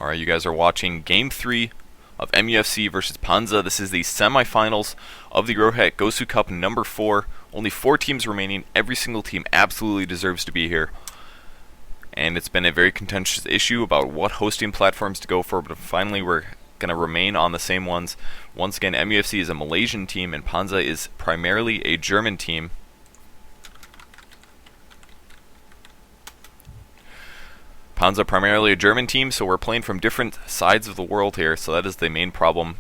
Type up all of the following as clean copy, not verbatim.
Alright, you guys are watching Game 3 of MUFC versus Panzer. This is the semi-finals of the ROCCAT Gosu Cup number 4. Only 4 teams remaining. Every single team absolutely deserves to be here. And it's been a very contentious issue about what hosting platforms to go for, but finally we're going to remain on the same ones. Once again, MUFC is a Malaysian team and Panzer is primarily a German team. Panzer primarily a German team, so we're playing from different sides of the world here, so that is the main problem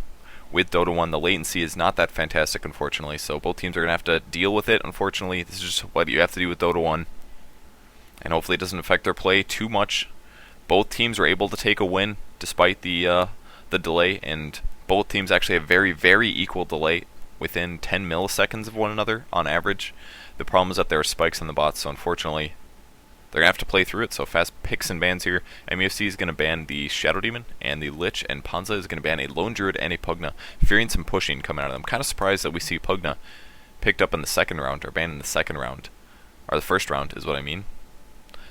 with Dota 1. The latency is not that fantastic, unfortunately, so both teams are going to have to deal with it, unfortunately. This is just what you have to do with Dota 1, and hopefully it doesn't affect their play too much. Both teams were able to take a win despite the delay, and both teams actually have very, very equal delay, within 10 milliseconds of one another on average. The problem is that there are spikes in the bots, so unfortunately they're going to have to play through it. So fast picks and bans here. MUFC is going to ban the Shadow Demon and the Lich, and Panzer is going to ban a Lone Druid and a Pugna, fearing some pushing coming out of them. I'm kind of surprised that we see Pugna picked up in the second round, or banned in the second round, or the first round is what I mean.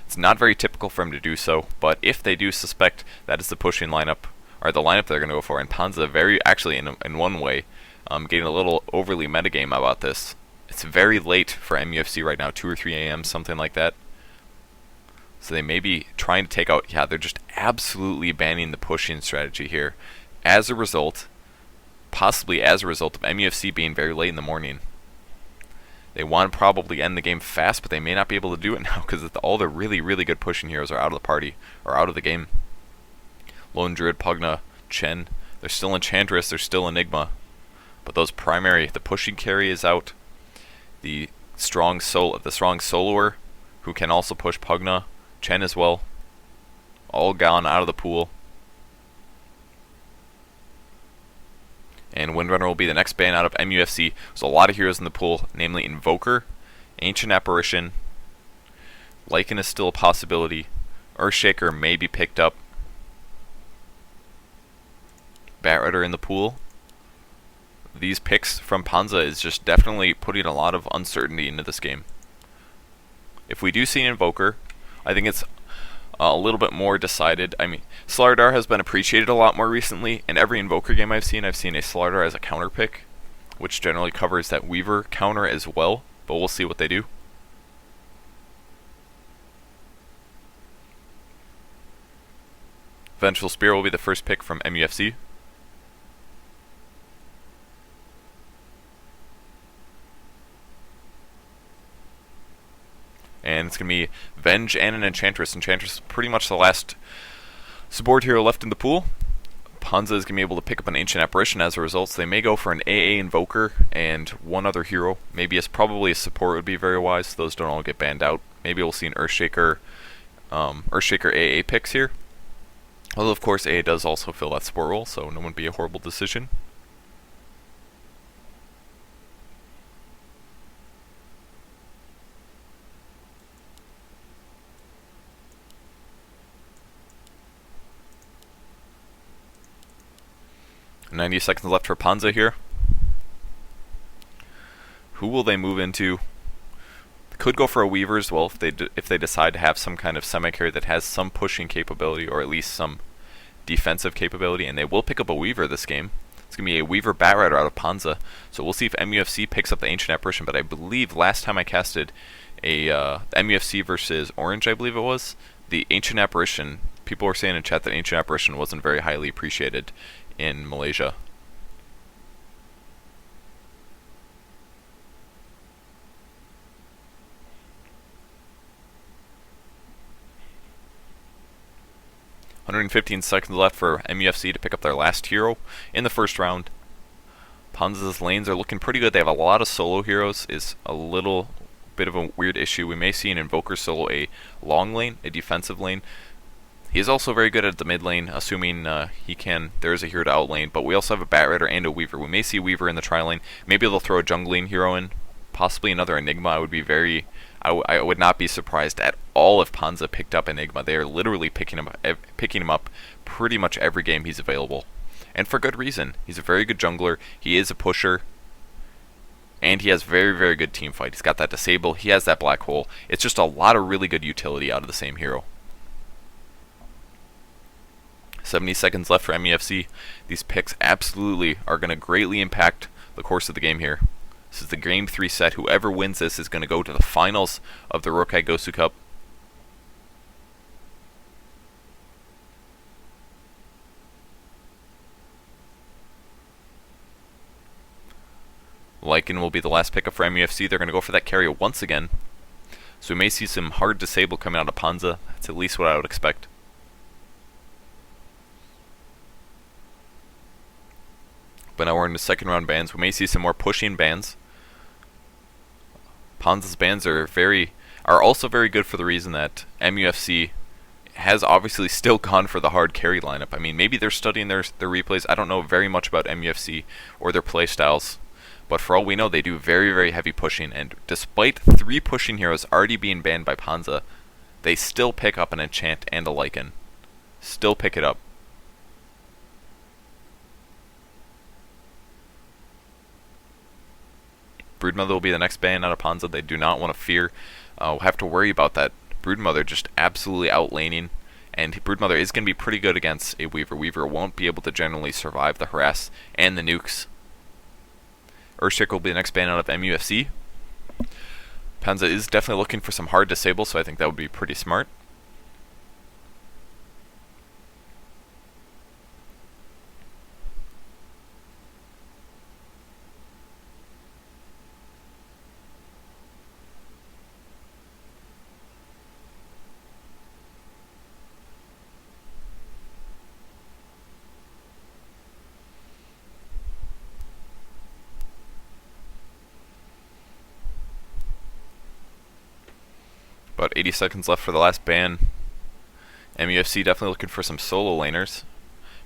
It's not very typical for him to do so, but if they do suspect that is the pushing lineup, or the lineup they're going to go for, and Panzer very, actually in one way, getting a little overly metagame about this. It's very late for MUFC right now, 2 or 3 a.m., something like that. So they may be trying to take out, they're just absolutely banning the pushing strategy here. As a result, possibly as a result of MUFC being very late in the morning. They want to probably end the game fast, but they may not be able to do it now because all the really, really good pushing heroes are out of the party, or out of the game. Lone Druid, Pugna, Chen, they're still Enchantress, they're still Enigma. But those primary, the pushing carry is out. The strong soloer, who can also push Pugna, Chen as well, all gone out of the pool. And Windrunner will be the next ban out of MUFC. There's a lot of heroes in the pool, namely Invoker, Ancient Apparition, Lycan is still a possibility, Earthshaker may be picked up, Batrider in the pool. These picks from Panzer is just definitely putting a lot of uncertainty into this game. If we do see an Invoker, I think it's a little bit more decided. I mean, Slardar has been appreciated a lot more recently. In every Invoker game I've seen a Slardar as a counter pick, which generally covers that Weaver counter as well, but we'll see what they do. Vengeful Spear will be the first pick from MUFC. And it's going to be Venge and an Enchantress. Enchantress is pretty much the last support hero left in the pool. Panzer is going to be able to pick up an Ancient Apparition as a result, so they may go for an AA Invoker and one other hero. Maybe probably a support would be very wise, so those don't all get banned out. Maybe we'll see an Earthshaker AA picks here. Although of course AA does also fill that support role, so it wouldn't be a horrible decision. .90 seconds left for Panzer here. Who will they move into? Could go for a Weaver as well if they decide to have some kind of semi-carry that has some pushing capability, or at least some defensive capability, and they will pick up a Weaver this game. It's going to be a Weaver Batrider out of Panzer, so we'll see if MUFC picks up the Ancient Apparition, but I believe last time I casted a MUFC versus Orange, I believe it was, the Ancient Apparition, people were saying in chat that Ancient Apparition wasn't very highly appreciated in Malaysia. .115 seconds left for MUFC to pick up their last hero in the first round. Panzer's lanes are looking pretty good. They have a lot of solo heroes, is a little bit of a weird issue. We may see an Invoker solo a long lane, a defensive lane. He is also very good at the mid lane, assuming there is a hero to outlane, but we also have a Batrider and a Weaver. We may see Weaver in the tri lane. Maybe they'll throw a jungling hero in, possibly another Enigma. I would not be surprised at all if Panzer picked up Enigma. They are literally picking him up pretty much every game he's available. And for good reason. He's a very good jungler, he is a pusher, and he has very, very good team fight. He's got that disable, he has that black hole. It's just a lot of really good utility out of the same hero. 70 seconds left for MUFC. These picks absolutely are going to greatly impact the course of the game here. This is the Game 3 set. Whoever wins this is going to go to the finals of the ROCCAT Gosu Cup. Lycan will be the last pickup for MUFC. They're going to go for that carry once again. So we may see some hard disable coming out of Panzer. That's at least what I would expect. But now we're in the second round bans. We may see some more pushing bans. Panzer's bans are also very good for the reason that MUFC has obviously still gone for the hard carry lineup. I mean, maybe they're studying their replays. I don't know very much about MUFC or their play styles. But for all we know, they do very, very heavy pushing. And despite 3 pushing heroes already being banned by Panzer, they still pick up an enchant and a Lycan. Still pick it up. Broodmother will be the next ban out of Panzer. They do not want to fear. We'll have to worry about that Broodmother just absolutely outlaning. And Broodmother is going to be pretty good against a Weaver. Weaver won't be able to generally survive the harass and the nukes. Earthshaker will be the next ban out of MUFC. Panzer is definitely looking for some hard disable, so I think that would be pretty smart. About 80 seconds left for the last ban. MUFC definitely looking for some solo laners.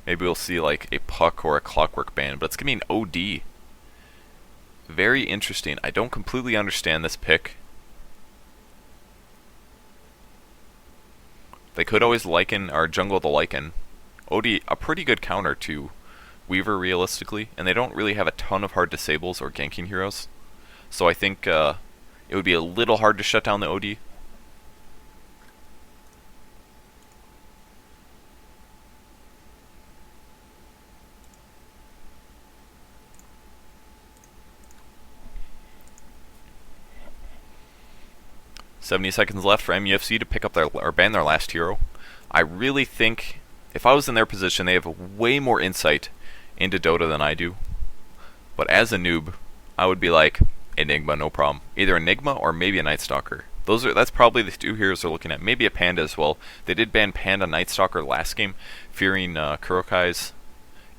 Maybe we'll see like a Puck or a Clockwork ban, but it's going to be an OD. Very interesting. I don't completely understand this pick. They could always Lycan or jungle the Lycan. OD, a pretty good counter to Weaver realistically, and they don't really have a ton of hard disables or ganking heroes. So I think it would be a little hard to shut down the OD. .70 seconds left for MUFC to pick up or ban their last hero. I really think if I was in their position, they have way more insight into Dota than I do. But as a noob, I would be like, Enigma, no problem. Either Enigma or maybe a Night Stalker. That's probably the 2 heroes they're looking at. Maybe a Panda as well. They did ban Panda Night Stalker last game, fearing Kurokai's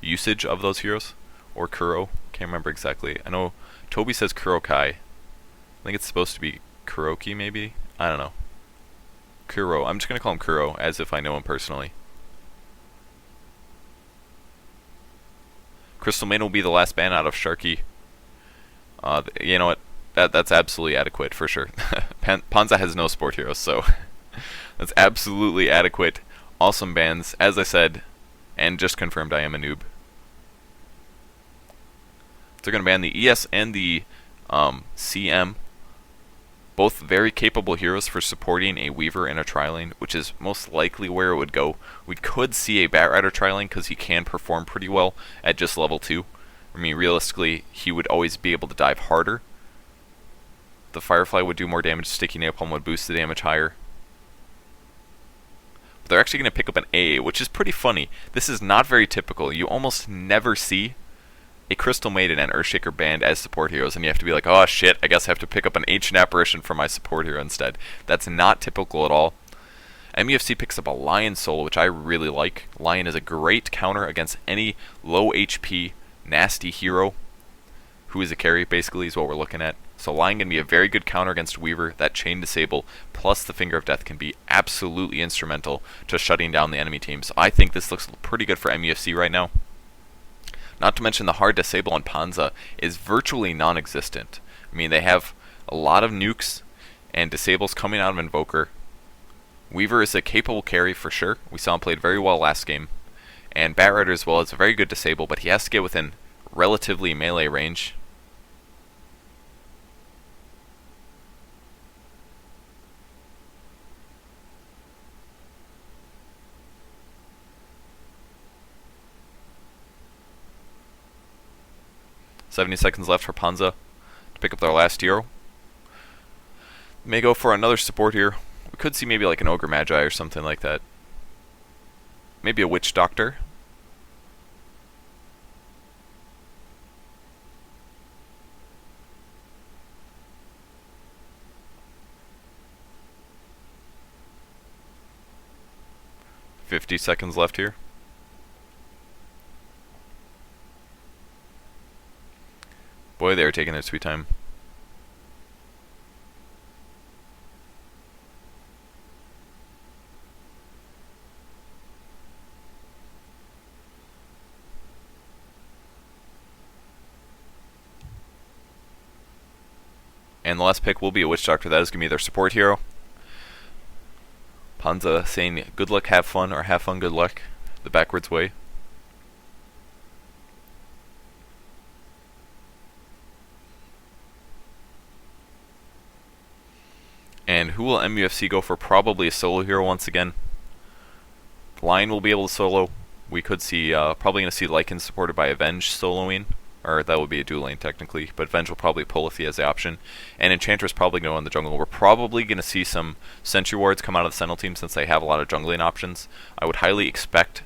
usage of those heroes. Or Kuro. Can't remember exactly. I know Toby says Kurokai. I think it's supposed to be Kuroki, maybe? I don't know. Kuro. I'm just going to call him Kuro, as if I know him personally. Crystal Maiden will be the last ban out of Sharky. You know what? That's absolutely adequate, for sure. Panzer has no sport heroes, so that's absolutely adequate. Awesome bans, as I said, and just confirmed I am a noob. They're going to ban the ES and the CM. Both very capable heroes for supporting a Weaver in a tri-lane, which is most likely where it would go. We could see a Batrider tri-lane because he can perform pretty well at just level 2. I mean, realistically, he would always be able to dive harder. The Firefly would do more damage, Sticky Napalm would boost the damage higher. But they're actually going to pick up an A, which is pretty funny. This is not very typical. You almost never see a Crystal Maiden and Earthshaker banned as support heroes, and you have to be like, oh shit, I guess I have to pick up an Ancient Apparition for my support hero instead. That's not typical at all. MUFC picks up a Lion solo, which I really like. Lion is a great counter against any low HP, nasty hero who is a carry, basically, is what we're looking at. So Lion can be a very good counter against Weaver. That chain disable plus the Finger of Death can be absolutely instrumental to shutting down the enemy teams. I think this looks pretty good for MUFC right now. Not to mention the hard disable on Panzer is virtually non-existent. I mean, they have a lot of nukes and disables coming out of Invoker. Weaver is a capable carry for sure. We saw him played very well last game. And Batrider as well is a very good disable, but he has to get within relatively melee range. 70 seconds left for Panzer to pick up their last hero. May go for another support here. We could see maybe like an Ogre Magi or something like that. Maybe a Witch Doctor. $50 seconds left here. Boy, they are taking their sweet time. And the last pick will be a Witch Doctor. That is going to be their support hero. Panzer saying good luck, have fun, or have fun, good luck, the backwards way. And who will MUFC go for? Probably a solo hero once again. Lion will be able to solo. We could see, probably going to see Lycan supported by Avenge soloing. Or that would be a dual lane technically, but Avenge will probably pull if he has the option. And Enchantress probably going to go in the jungle. We're probably going to see some Sentry Wards come out of the Sentinel team since they have a lot of jungling options. I would highly expect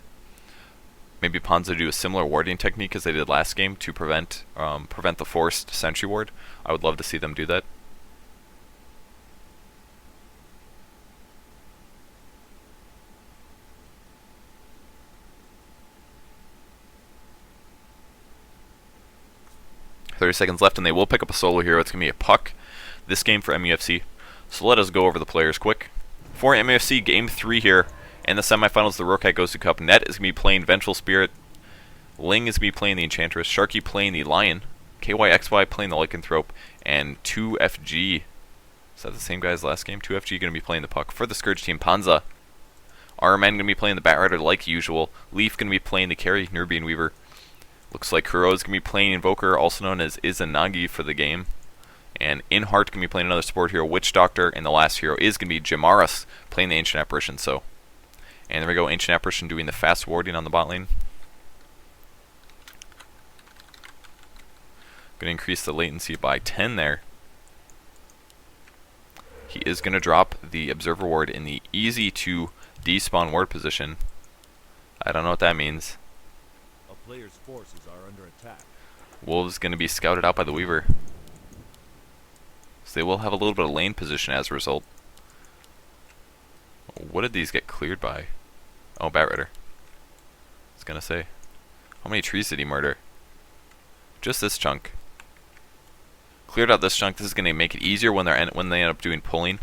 maybe Panzer to do a similar warding technique as they did last game to prevent the forced Sentry Ward. I would love to see them do that. .30 seconds left, and they will pick up a solo hero. It's going to be a Puck this game for MUFC. So let us go over the players quick. For MUFC, Game 3 here, in the semifinals of the ROCCAT Gosu Cup, Net is going to be playing Vengeful Spirit, Ling is going to be playing the Enchantress, Sharky playing the Lion, KYXY playing the Lycanthrope, and 2FG. Is that the same guy as last game? 2FG going to be playing the Puck. For the Scourge team, Panzer. RMN going to be playing the Batrider like usual. Leaf going to be playing the carry, Nubian Weaver. Looks like Kuro is going to be playing Invoker, also known as Izanagi for the game. And Inheart going to be playing another support hero, Witch Doctor, and the last hero is going to be Jamaras playing the Ancient Apparition. So, and there we go, Ancient Apparition doing the fast warding on the bot lane. Going to increase the latency by 10 there. He is going to drop the Observer Ward in the easy to despawn ward position. I don't know what that means. Player's forces are under attack. Wolves going to be scouted out by the Weaver. So they will have a little bit of lane position as a result. What did these get cleared by? Oh, Batrider. I was going to say. How many trees did he murder? Just this chunk. Cleared out this chunk. This is going to make it easier when they end up doing pulling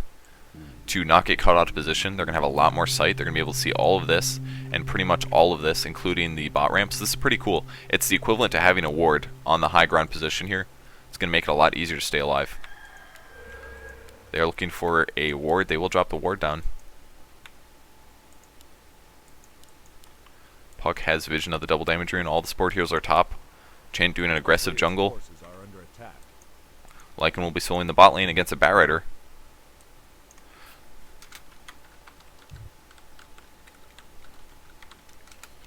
to not get caught out of position. They're going to have a lot more sight. They're going to be able to see all of this and pretty much all of this, including the bot ramps. This is pretty cool. It's the equivalent to having a ward on the high ground position here. It's going to make it a lot easier to stay alive. They're looking for a ward. They will drop the ward down. Puck has vision of the double damage rune. All the support heroes are top. Chain doing an aggressive jungle. Lycan will be soloing the bot lane against a Batrider.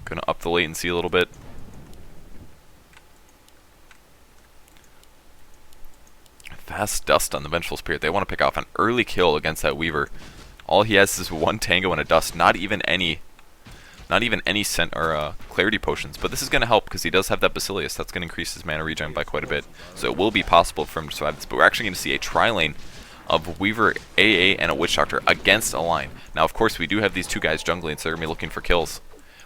Gonna up the latency a little bit. Fast dust on the Vengeful Spirit. They want to pick off an early kill against that Weaver. All he has is one Tango and a Dust. Not even any scent or clarity potions. But this is going to help because he does have that Basilius. That's going to increase his mana regen by quite a bit. So it will be possible for him to survive this. But we're actually going to see a tri-lane of Weaver, AA, and a Witch Doctor against a line. Now, of course, we do have these two guys jungling, so they're going to be looking for kills.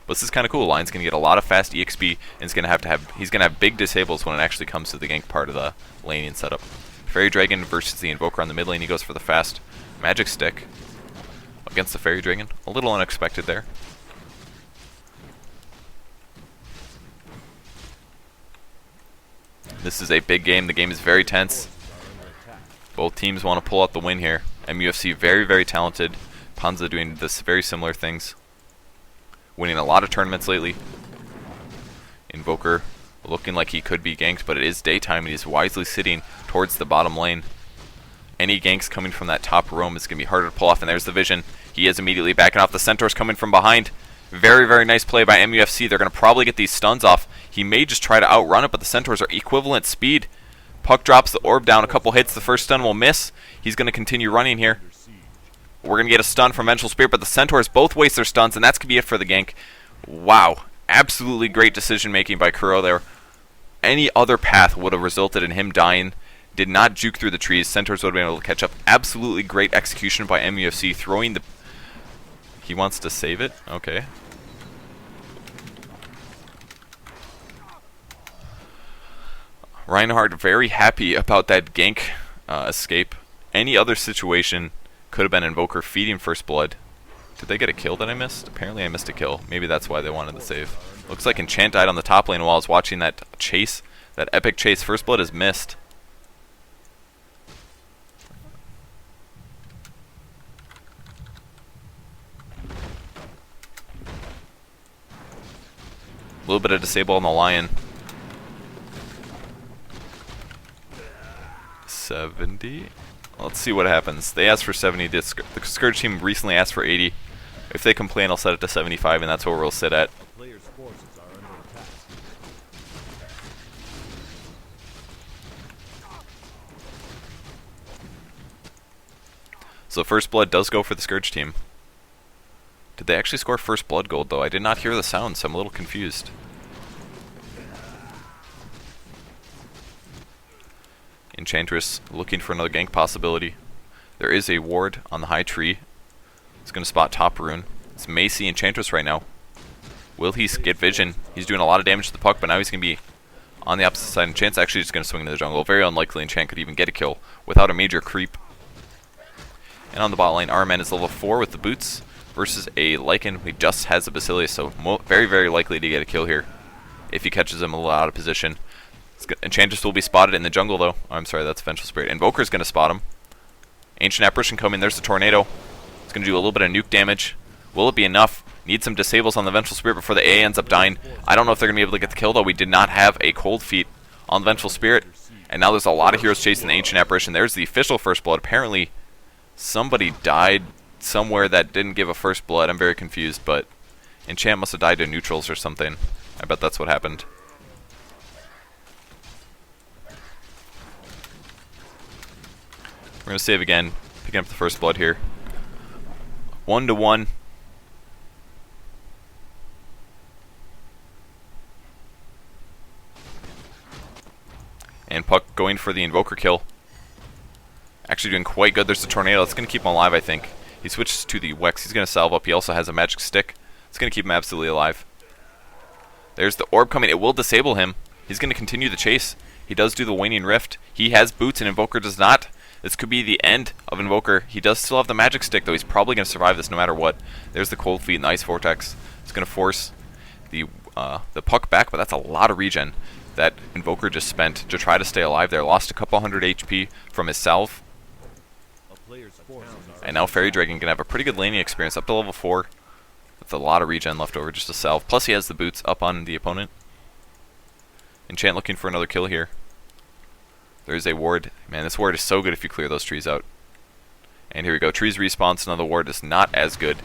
But this is kind of cool. Lion's going to get a lot of fast EXP, and he's going to have big disables when it actually comes to the gank part of the laning setup. Fairy Dragon versus the Invoker on the mid lane. He goes for the fast Magic Stick against the Fairy Dragon. A little unexpected there. This is a big game. The game is very tense. Both teams want to pull out the win here. MUFC very, very talented. Panzer doing this very similar things. Winning a lot of tournaments lately. Invoker looking like he could be ganked, but it is daytime and he's wisely sitting towards the bottom lane. Any ganks coming from that top roam is going to be harder to pull off, and there's the vision. He is immediately backing off. The Centaur's coming from behind. Very, very nice play by MUFC. They're going to probably get these stuns off. He may just try to outrun it, but the Centaurs are equivalent speed. Puck drops the orb down, a couple hits. The first stun will miss. He's going to continue running here. We're going to get a stun from Vengeful Spirit, but the Centaurs both waste their stuns, and that's going to be it for the gank. Wow. Absolutely great decision-making by Kuro there. Any other path would have resulted in him dying. Did not juke through the trees. Centaurs would have been able to catch up. Absolutely great execution by MUFC, throwing the... He wants to save it? Okay. Reinhardt very happy about that gank escape. Any other situation could have been Invoker feeding First Blood. Did they get a kill that I missed? Apparently I missed a kill. Maybe that's why they wanted the save. Looks like Enchant died on the top lane while I was watching that chase. That epic chase. First Blood is missed. A little bit of disable on the Lion. 70. Let's see what happens. They asked for 70. The Scourge team recently asked for 80. If they complain, I'll set it to 75, and that's where we'll sit at. So First Blood does go for the Scourge team. Did they actually score First Blood gold, though? I did not hear the sound, so I'm a little confused. Enchantress looking for another gank possibility. There is a ward on the high tree. It's going to spot top rune. It's Macy Enchantress right now. Will he get vision? He's doing a lot of damage to the puck, but now he's going to be on the opposite side. Enchant's actually just going to swing into the jungle. Very unlikely Enchant could even get a kill without a major creep. And on the bot lane, Arman is level 4 with the boots versus a Lycan who just has a Basilius, so very, very likely to get a kill here if he catches him a little out of position. Enchantress will be spotted in the jungle, though. Oh, I'm sorry, that's Vengeful Spirit. Invoker's going to spot him. Ancient Apparition coming. There's the Tornado. It's going to do a little bit of nuke damage. Will it be enough? Need some disables on the Vengeful Spirit before the A ends up dying. I don't know if they're going to be able to get the kill, though. We did not have a Cold Feet on the Vengeful Spirit. And now there's a lot of heroes chasing the Ancient Apparition. There's the official First Blood. Apparently, somebody died somewhere that didn't give a First Blood. I'm very confused, but Enchant must have died to neutrals or something. I bet that's what happened. We're going to save again, picking up the First Blood here. 1-1. And Puck going for the Invoker kill. Actually doing quite good. There's the Tornado. It's going to keep him alive, I think. He switches to the Wex. He's going to salve up. He also has a Magic Stick. It's going to keep him absolutely alive. There's the Orb coming. It will disable him. He's going to continue the chase. He does do the Waning Rift. He has boots and Invoker does not. This could be the end of Invoker. He does still have the Magic Stick, though. He's probably going to survive this no matter what. There's the Cold Feet and the Ice Vortex. It's going to force the Puck back, but that's a lot of regen that Invoker just spent to try to stay alive there. Lost a couple hundred HP from his salve. And now Fairy Dragon can have a pretty good laning experience up to level 4. With a lot of regen left over just to salve. Plus he has the boots up on the opponent. Enchant looking for another kill here. There's a ward. Man, this ward is so good if you clear those trees out. And here we go. Trees respawn, another ward is not as good.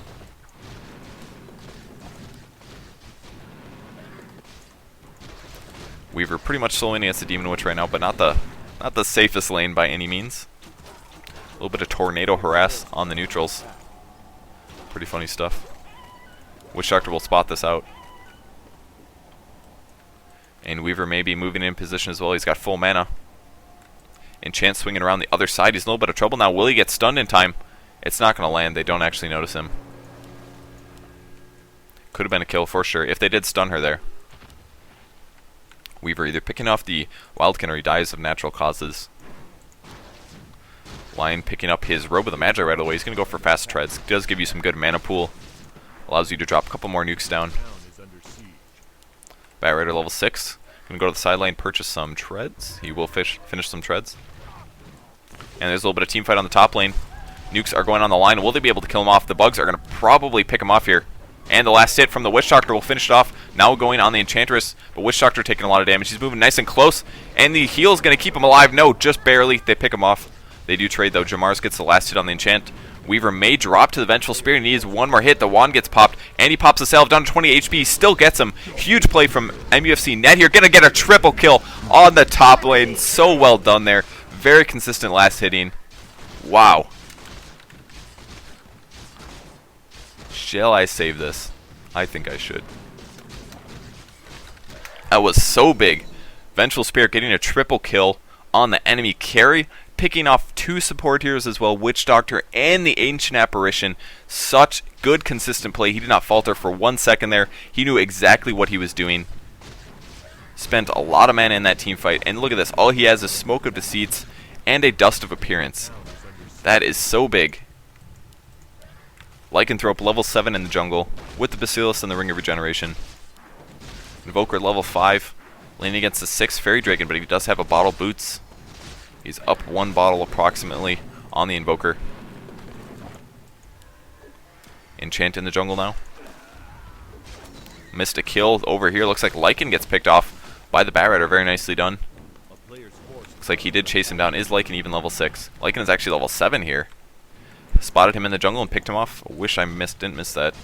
Weaver pretty much soloing against the Demon Witch right now, but not the safest lane by any means. A little bit of Tornado harass on the neutrals. Pretty funny stuff. Witch Doctor will spot this out. And Weaver may be moving in position as well. He's got full mana. Enchant swinging around the other side. He's in a little bit of trouble now. Will he get stunned in time? It's not going to land. They don't actually notice him. Could have been a kill for sure if they did stun her there. Weaver either picking off the Wildkin or he dies of natural causes. Lion picking up his Robe of the Magi right away. He's going to go for fast treads. Does give you some good mana pool. Allows you to drop a couple more nukes down. Bat Rider level 6. Going to go to the sideline, purchase some treads. He will finish some treads. And there's a little bit of team fight on the top lane. Nukes are going on the line. Will they be able to kill him off? The bugs are going to probably pick him off here. And the last hit from the Witch Doctor will finish it off. Now going on the Enchantress. But Witch Doctor taking a lot of damage. He's moving nice and close. And the heal is going to keep him alive. No, just barely. They pick him off. They do trade, though. Jamars gets the last hit on the Enchant. Weaver may drop to the Vengeful Spirit, and he needs one more hit. The wand gets popped, and he pops the salve down to 20 HP. Still gets him. Huge play from MUFC. Net here, gonna get a triple kill on the top lane. So well done there. Very consistent last hitting. Wow. Shall I save this? I think I should. That was so big. Vengeful Spirit getting a triple kill on the enemy carry, picking off 2 support heroes as well, Witch Doctor and the Ancient Apparition. Such good consistent play. He did not falter for 1 second there. He knew exactly what he was doing. Spent a lot of mana in that team fight, and look at this. All he has is Smoke of Deceits and a Dust of Appearance. That is so big. Lycanthrope level 7 in the jungle with the Basilisk and the Ring of Regeneration. Invoker level 5, leaning against the 6 Fairy Dragon, but he does have a Bottle Boots. He's up 1 bottle approximately on the Invoker. Enchant in the jungle now. Missed a kill over here. Looks like Lycan gets picked off by the Bat Rider. Very nicely done. Looks like he did chase him down. Is Lycan even level 6? Lycan is actually level 7 here. Spotted him in the jungle and picked him off. I wish I didn't miss that.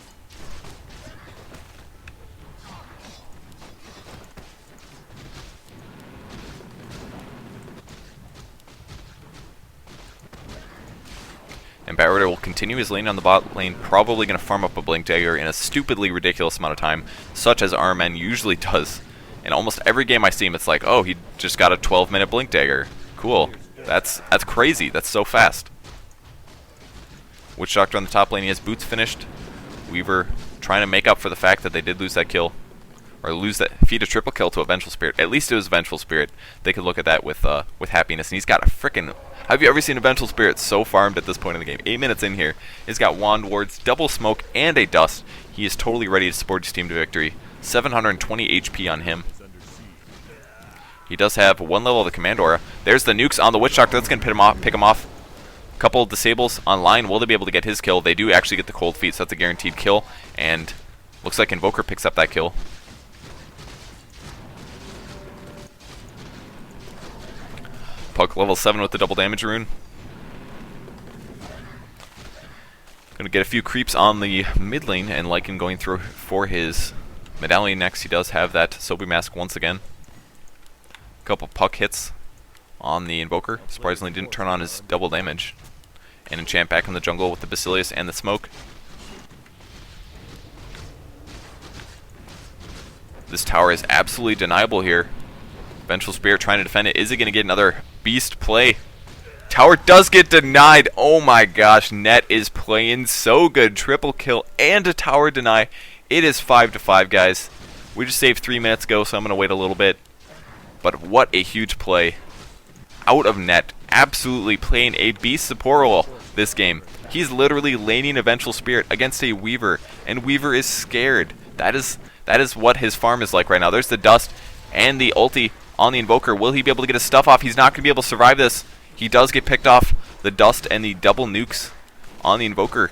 And Bat Rider will continue his lane on the bot lane, probably going to farm up a Blink Dagger in a stupidly ridiculous amount of time, such as RMN usually does. In almost every game I see him, it's like, oh, he just got a 12-minute Blink Dagger. Cool. That's crazy. That's so fast. Witch Doctor on the top lane, he has boots finished. Weaver trying to make up for the fact that they did lose that kill. Or feed a triple kill to a Vengeful Spirit. At least it was Vengeful Spirit. They could look at that with happiness. And he's got a frickin'... Have you ever seen a Vengeful Spirit so farmed at this point in the game? 8 minutes in here. He's got Wand Wards, double smoke, and a dust. He is totally ready to support his team to victory. 720 HP on him. He does have 1 level of the Command Aura. There's the nukes on the Witch Doctor. That's going to pick him off. Couple of disables online. Will they be able to get his kill? They do actually get the cold feet, so that's a guaranteed kill. And looks like Invoker picks up that kill. Puck level 7 with the double damage rune. Gonna get a few creeps on the mid lane, and Lycan going through for his medallion next. He does have that Sobi Mask once again. Couple puck hits on the Invoker. Surprisingly didn't turn on his double damage. And enchant back in the jungle with the Basilius and the smoke. This tower is absolutely deniable here. Vengeful Spirit trying to defend it. Is it going to get another beast play? Tower does get denied. Oh my gosh, Net is playing so good. Triple kill and a tower deny. It is 5-5, guys. We just saved 3 minutes ago, so I'm going to wait a little bit. But what a huge play out of Net. Absolutely playing a beast support role this game. He's literally laning a Vengeful Spirit against a Weaver, and Weaver is scared. That is what his farm is like right now. There's the dust and the ulti on the Invoker. Will he be able to get his stuff off? He's not going to be able to survive this. He does get picked off. The dust and the double nukes on the Invoker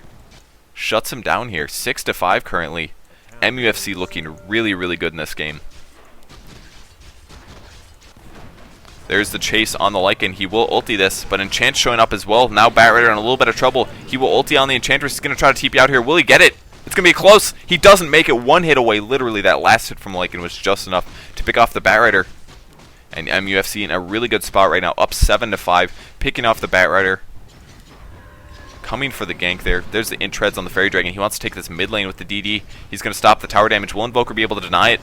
shuts him down here. 6-5 currently. MUFC looking really, really good in this game. There's the chase on the Lycan. He will ulti this, but Enchant showing up as well. Now Bat Rider in a little bit of trouble. He will ulti on the Enchantress. He's going to try to TP out here. Will he get it? It's going to be close. He doesn't make it. 1 hit away. Literally, that last hit from Lycan was just enough to pick off the Bat Rider. And MUFC in a really good spot right now. Up 7-5. Picking off the Bat Rider. Coming for the gank there. There's the int treads on the Fairy Dragon. He wants to take this mid lane with the DD. He's going to stop the tower damage. Will Invoker be able to deny it?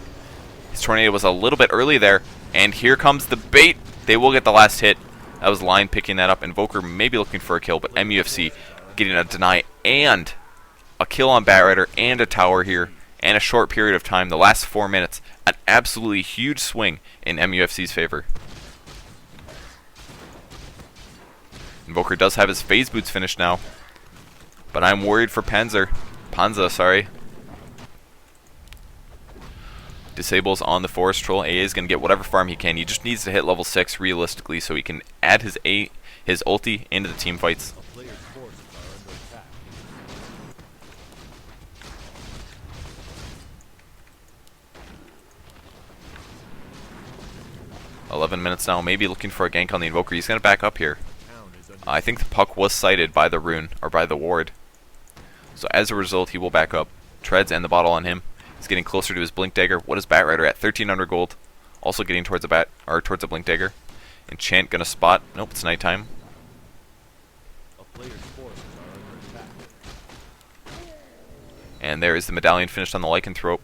His Tornado was a little bit early there. And here comes the bait. They will get the last hit. That was Lion picking that up. Invoker maybe looking for a kill, but MUFC getting a deny and a kill on Bat Rider and a tower here in a short period of time. The last 4 minutes. An absolutely huge swing in MUFC's favor. Invoker does have his phase boots finished now, but I'm worried for Panzer, sorry. Disables on the Forest Troll. AA is going to get whatever farm he can. He just needs to hit level 6 realistically so he can add his ulti into the team fights. 11 minutes now. Maybe looking for a gank on the Invoker. He's going to back up here. I think the puck was sighted by the rune, or by the ward. So as a result, he will back up. Treads and the bottle on him. He's getting closer to his Blink Dagger. What is Bat Rider at? 1300 gold. Also getting towards towards a Blink Dagger. Enchant gonna spot. Nope, it's nighttime. A player's forces are under attack. And there is the medallion finished on the lycanthrope.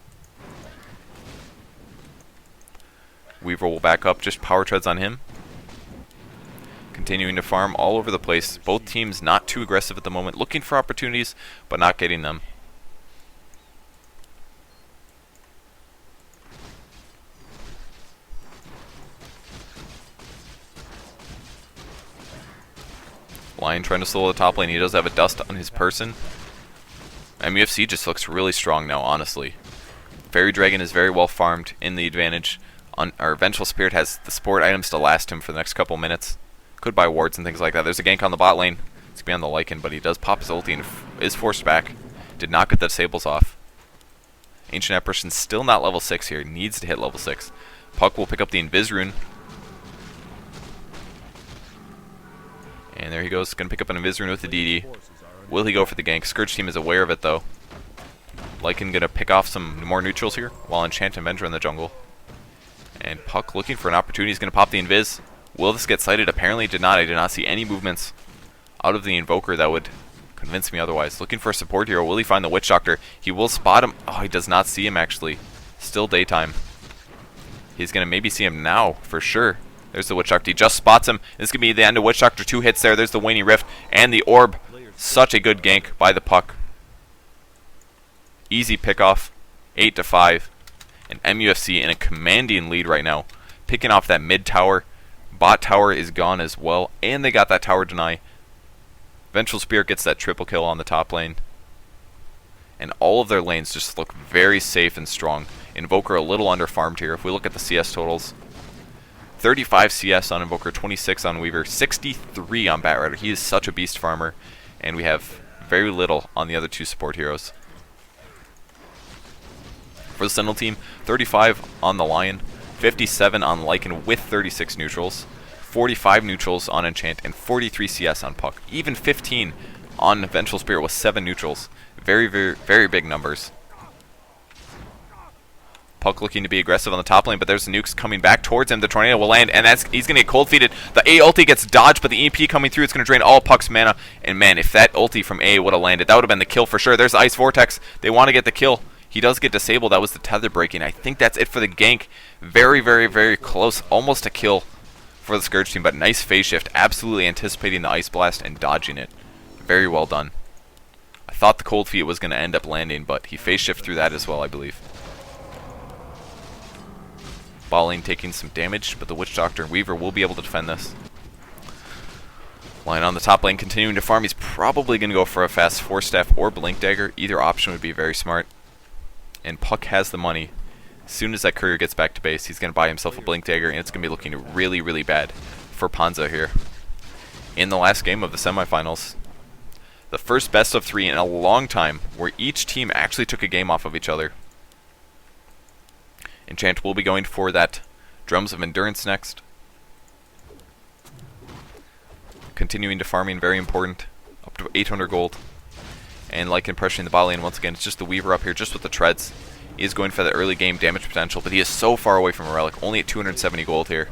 Weaver will back up, just power treads on him. Continuing to farm all over the place. Both teams not too aggressive at the moment, looking for opportunities, but not getting them. Lion trying to solo the top lane. He does have a dust on his person. MUFC just looks really strong now, honestly. Fairy Dragon is very well farmed in the advantage. Our Vengeful Spirit has the support items to last him for the next couple minutes. Could buy wards and things like that. There's a gank on the bot lane. It's beyond the Lycan, but he does pop his ulti and is forced back. Did not get the disables off. Ancient Apparition still not level 6 here. Needs to hit level 6. Puck will pick up the Invis rune. And there he goes. Going to pick up an Invis rune with the DD. Will he go for the gank? Scourge team is aware of it, though. Lycan going to pick off some more neutrals here, while Enchant and Venge are in the jungle. And Puck looking for an opportunity. He's going to pop the Invis. Will this get sighted? Apparently did not. I did not see any movements out of the Invoker that would convince me otherwise. Looking for a support hero. Will he find the Witch Doctor? He will spot him. Oh, he does not see him, actually. Still daytime. He's going to maybe see him now, for sure. There's the Witch Doctor. He just spots him. This could be the end of Witch Doctor. 2 hits there. There's the Waning Rift and the Orb. Such a good gank by the Puck. Easy pickoff. 8-5. And MUFC in a commanding lead right now. Picking off that mid tower. Bot tower is gone as well. And they got that tower deny. Vengeful Spirit gets that triple kill on the top lane. And all of their lanes just look very safe and strong. Invoker a little under farmed here. If we look at the CS totals. 35 CS on Invoker, 26 on Weaver, 63 on Bat Rider. He is such a beast farmer. And we have very little on the other two support heroes. For the Sentinel team, 35 on the Lion, 57 on Lycan with 36 neutrals, 45 neutrals on Enchant, and 43 CS on Puck. Even 15 on Vengeful Spirit with 7 neutrals. Very, very, very big numbers. Puck looking to be aggressive on the top lane, but there's the nukes coming back towards him. The tornado will land, and he's going to get cold feeded. The A ulti gets dodged, but the EMP coming through, it's going to drain all Puck's mana. And man, if that ulti from A would have landed, that would have been the kill for sure. There's the Ice Vortex. They want to get the kill. He does get disabled. That was the tether breaking. I think that's it for the gank. Very, very, very close. Almost a kill for the Scourge team, but nice phase shift. Absolutely anticipating the Ice Blast and dodging it. Very well done. I thought the Cold Feet was going to end up landing, but he phase shift through that as well, I believe. Balling taking some damage, but the Witch Doctor and Weaver will be able to defend this. Lion on the top lane continuing to farm. He's probably going to go for a fast Force Staff or Blink Dagger. Either option would be very smart. And Puck has the money. As soon as that courier gets back to base, he's going to buy himself a Blink Dagger, and it's going to be looking really, really bad for Panzer here. In the last game of the semifinals, the first best of 3 in a long time, where each team actually took a game off of each other. Enchant will be going for that Drums of Endurance next. Continuing to farming, very important. Up to 800 gold. And like pressuring the bot lane once again, it's just the Weaver up here, just with the treads. He is going for the early game damage potential, but he is so far away from a relic, only at 270 gold here.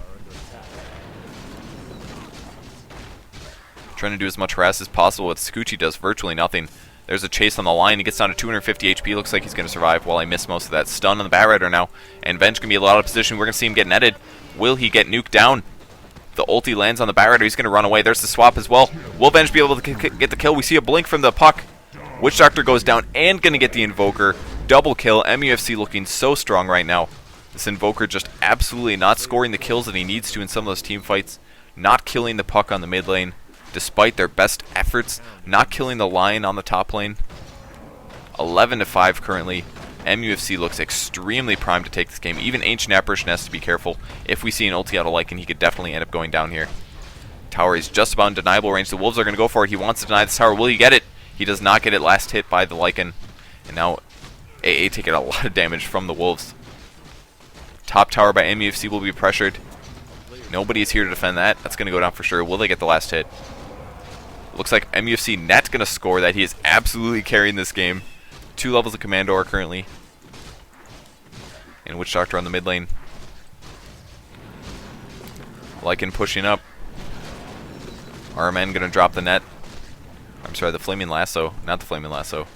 Trying to do as much harass as possible, but Scoochie does virtually nothing. There's a chase on the line. He gets down to 250 HP. Looks like he's going to survive while I miss most of that. Stun on the Bat Rider now. And Venge going to be a lot of position. We're going to see him get netted. Will he get nuked down? The ulti lands on the Bat Rider. He's going to run away. There's the swap as well. Will Venge be able to get the kill? We see a blink from the Puck. Witch Doctor goes down and going to get the Invoker. Double kill. MUFC looking so strong right now. This Invoker just absolutely not scoring the kills that he needs to in some of those team fights. Not killing the Puck on the mid lane, despite their best efforts. Not killing the Lion on the top lane. 11-5 currently. MUFC looks extremely primed to take this game. Even Ancient Apparition has to be careful. If we see an ulti out of Lycan, he could definitely end up going down here. Tower is just about in deniable range. The Wolves are going to go for it. He wants to deny this tower. Will he get it? He does not get it. Last hit by the Lycan. And now AA taking a lot of damage from the Wolves. Top tower by MUFC will be pressured. Nobody is here to defend that. That's going to go down for sure. Will they get the last hit? Looks like MUFC Net's going to score that. He is absolutely carrying this game. 2 levels of Commandor currently. And Witch Doctor on the mid lane. Lycan pushing up. RMN going to drop the net. I'm sorry, the Flaming Lasso. Not the Flaming Lasso.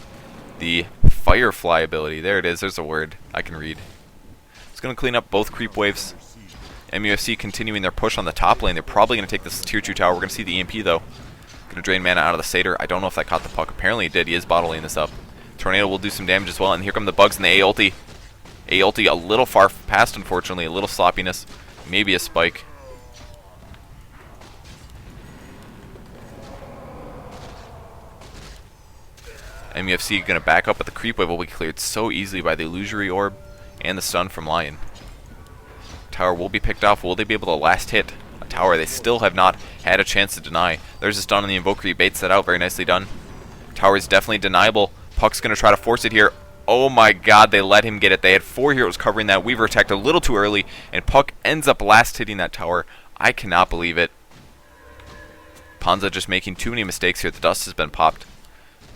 The Firefly ability. There it is. There's a word I can read. It's going to clean up both creep waves. MUFC continuing their push on the top lane. They're probably going to take this tier 2 tower. We're going to see the EMP though. Going to drain mana out of the Satyr. I don't know if that caught the puck. Apparently it did. He is bottling this up. Tornado will do some damage as well. And here come the bugs and the A ulti. A ulti a little far past, unfortunately. A little sloppiness. Maybe a spike. MUFC going to back up, but the creep wave will be cleared so easily by the illusory orb and the stun from Lion. Tower will be picked off. Will they be able to last hit a tower? They still have not had a chance to deny. There's a stun on the Invoker. He baits that out. Very nicely done. Tower is definitely deniable. Puck's going to try to force it here. Oh my god, they let him get it. They had 4 heroes covering that. Weaver attacked a little too early, and Puck ends up last hitting that tower. I cannot believe it. Panzer just making too many mistakes here. The dust has been popped.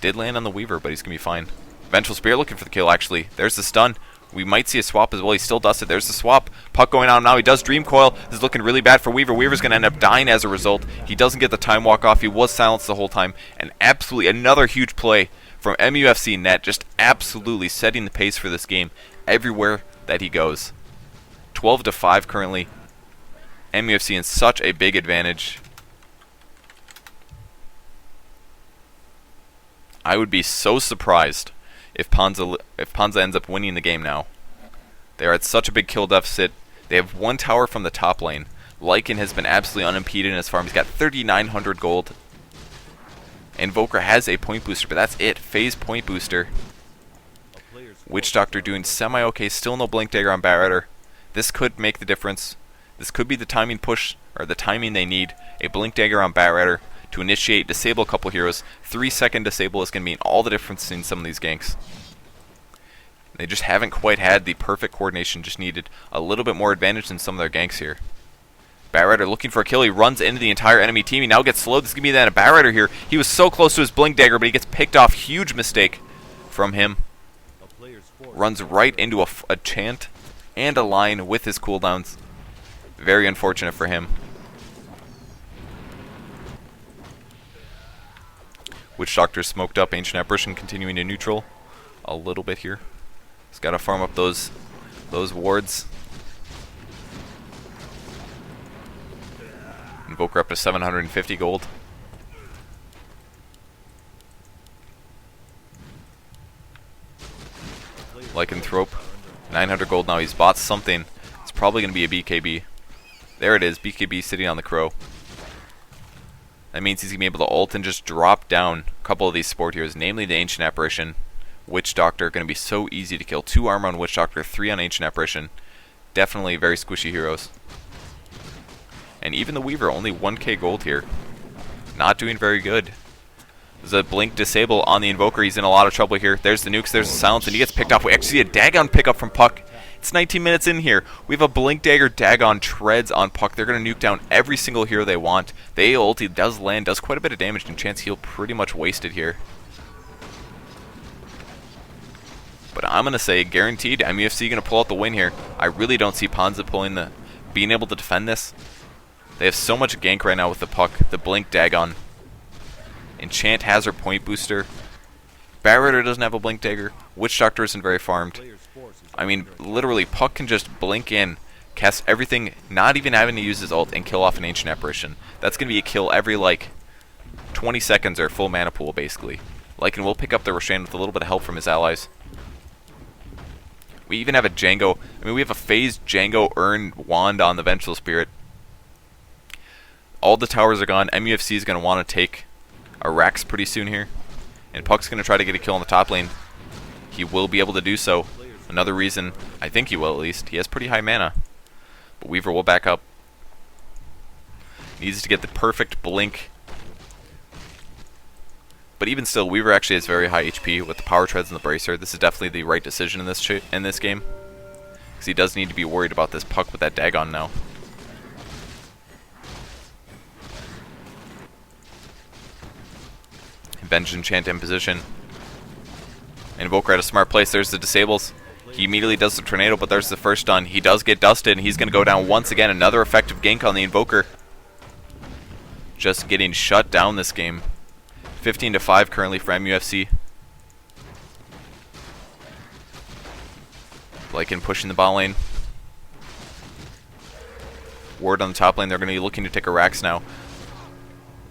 Did land on the Weaver, but he's going to be fine. Vengeful Spear looking for the kill, actually. There's the stun. We might see a swap as well. He's still dusted. There's the swap. Puck going on now. He does Dream Coil. This is looking really bad for Weaver. Weaver's going to end up dying as a result. He doesn't get the time walk off. He was silenced the whole time. And absolutely another huge play from MUFC Net. Just absolutely setting the pace for this game everywhere that he goes. 12-5 currently. MUFC in such a big advantage. I would be so surprised if Panzer ends up winning the game now. They are at such a big kill deficit. They have 1 tower from the top lane. Lycan has been absolutely unimpeded in his farm. He's got 3,900 gold. Invoker has a point booster, but that's it. Phase point booster. Witch Doctor doing semi-okay. Still no Blink Dagger on Batrider. This could make the difference. This could be the timing push, or the timing they need. A Blink Dagger on Batrider to initiate, disable a couple heroes. 3-second disable is going to mean all the difference in some of these ganks. They just haven't quite had the perfect coordination, just needed a little bit more advantage in some of their ganks here. Batrider looking for a kill. He runs into the entire enemy team. He now gets slowed. This is going to be then a Batrider here. He was so close to his Blink Dagger, but he gets picked off. Huge mistake from him. Runs right into a chant and a line with his cooldowns. Very unfortunate for him. Witch Doctor smoked up. Ancient Apparition continuing to neutral a little bit here. He's got to farm up those wards. Invoker up to 750 gold. Lycanthrope, 900 gold now. He's bought something. It's probably going to be a BKB. There it is, BKB sitting on the crow. That means he's going to be able to ult and just drop down a couple of these support heroes, namely the Ancient Apparition. Witch Doctor, going to be so easy to kill. 2 armor on Witch Doctor, 3 on Ancient Apparition. Definitely very squishy heroes. And even the Weaver, only 1k gold here. Not doing very good. There's a Blink disable on the Invoker. He's in a lot of trouble here. There's the nukes, there's the silence, and he gets picked off. We actually see a Dagon pickup from Puck. It's 19 minutes in here. We have a Blink Dagger Dagon treads on Puck. They're going to nuke down every single hero they want. The A ulti does land, does quite a bit of damage, and Chance Heal pretty much wasted here. But I'm going to say, guaranteed, MUFC going to pull out the win here. I really don't see Panzer being able to defend this. They have so much gank right now with the Puck, the Blink Dagon. Enchant has her point booster. Batrider doesn't have a Blink Dagger. Witch Doctor isn't very farmed. I mean, literally, Puck can just blink in, cast everything, not even having to use his ult, and kill off an Ancient Apparition. That's going to be a kill every, 20 seconds or full mana pool, basically. Lycan will pick up the Roshan with a little bit of help from his allies. We even have a Django. I mean, we have a phased Django Urn Wand on the Vengeful Spirit. All the towers are gone. MUFC is going to want to take a Rax pretty soon here. And Puck's going to try to get a kill on the top lane. He will be able to do so. Another reason, I think he will at least, he has pretty high mana. But Weaver will back up. Needs to get the perfect blink. But even still, Weaver actually has very high HP with the Power Treads and the Bracer. This is definitely the right decision in this game. Because he does need to be worried about this Puck with that Dagon now. Benj Enchant in position. Invoker at a smart place. There's the disables. He immediately does the tornado, but there's the first stun. He does get dusted, and he's going to go down once again. Another effective gank on the Invoker. Just getting shut down this game. 15-5 currently for MUFC. Lycan pushing the bot lane. Ward on the top lane. They're going to be looking to take a Rax now.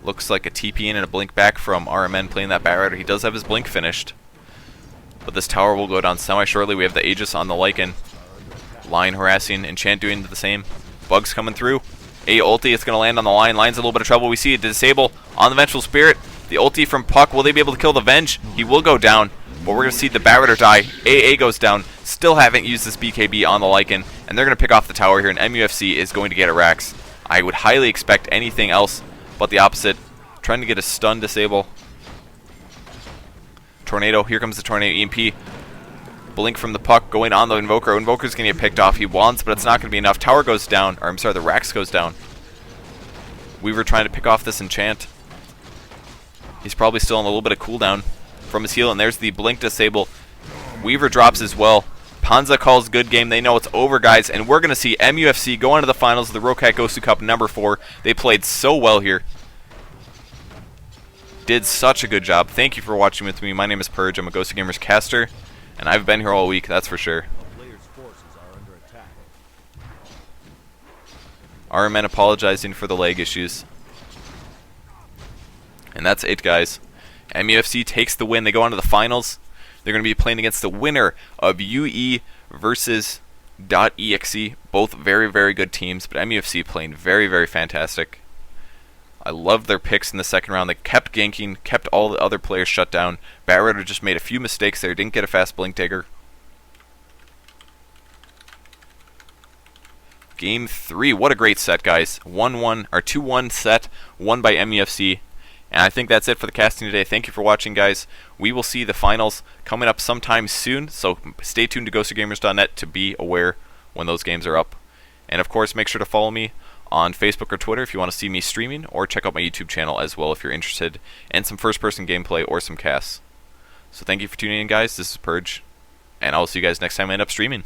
Looks like a TP in and a blink back from RMN playing that Batrider. He does have his blink finished. But this tower will go down semi-shortly. We have the Aegis on the Lycan. Line harassing. Enchant doing the same. Bugs coming through. A ulti. It's going to land on the line. Line's in a little bit of trouble. We see a disable on the Vengeful Spirit. The ulti from Puck. Will they be able to kill the Venge? He will go down. But we're going to see the Batrider die. AA goes down. Still haven't used this BKB on the Lycan. And they're going to pick off the tower here. And MUFC is going to get a Rax. I would highly expect anything else but the opposite. Trying to get a stun disable. Tornado. Here comes the Tornado EMP. Blink from the Puck going on the Invoker. Invoker's going to get picked off. He wants, but it's not going to be enough. Tower goes down. Or I'm sorry, the Rax goes down. Weaver trying to pick off this Enchant. He's probably still on a little bit of cooldown from his heal. And there's the Blink disable. Weaver drops as well. Panzer calls good game. They know it's over, guys. And we're going to see MUFC go on to the finals of the ROCCAT Gosu Cup number 4. They played so well here. Did such a good job. Thank you for watching with me. My name is Purge. I'm a Gosu Gamers caster. And I've been here all week, that's for sure. RMN apologizing for the leg issues. And that's it, guys. MUFC takes the win. They go on to the finals. They're going to be playing against the winner of UE versus .exe. Both very, very good teams, but MUFC playing very, very fantastic. I love their picks in the second round. They kept ganking, kept all the other players shut down. Batrider just made a few mistakes there. Didn't get a fast blink dagger. Game 3. What a great set, guys. 1-1 or 2-1 set, won by MUFC. And I think that's it for the casting today. Thank you for watching, guys. We will see the finals coming up sometime soon, so stay tuned to GosuGamers.net to be aware when those games are up. And of course, make sure to follow me on Facebook or Twitter if you want to see me streaming, or check out my YouTube channel as well if you're interested in some first-person gameplay or some casts. So thank you for tuning in, guys. This is Purge, and I will see you guys next time I end up streaming.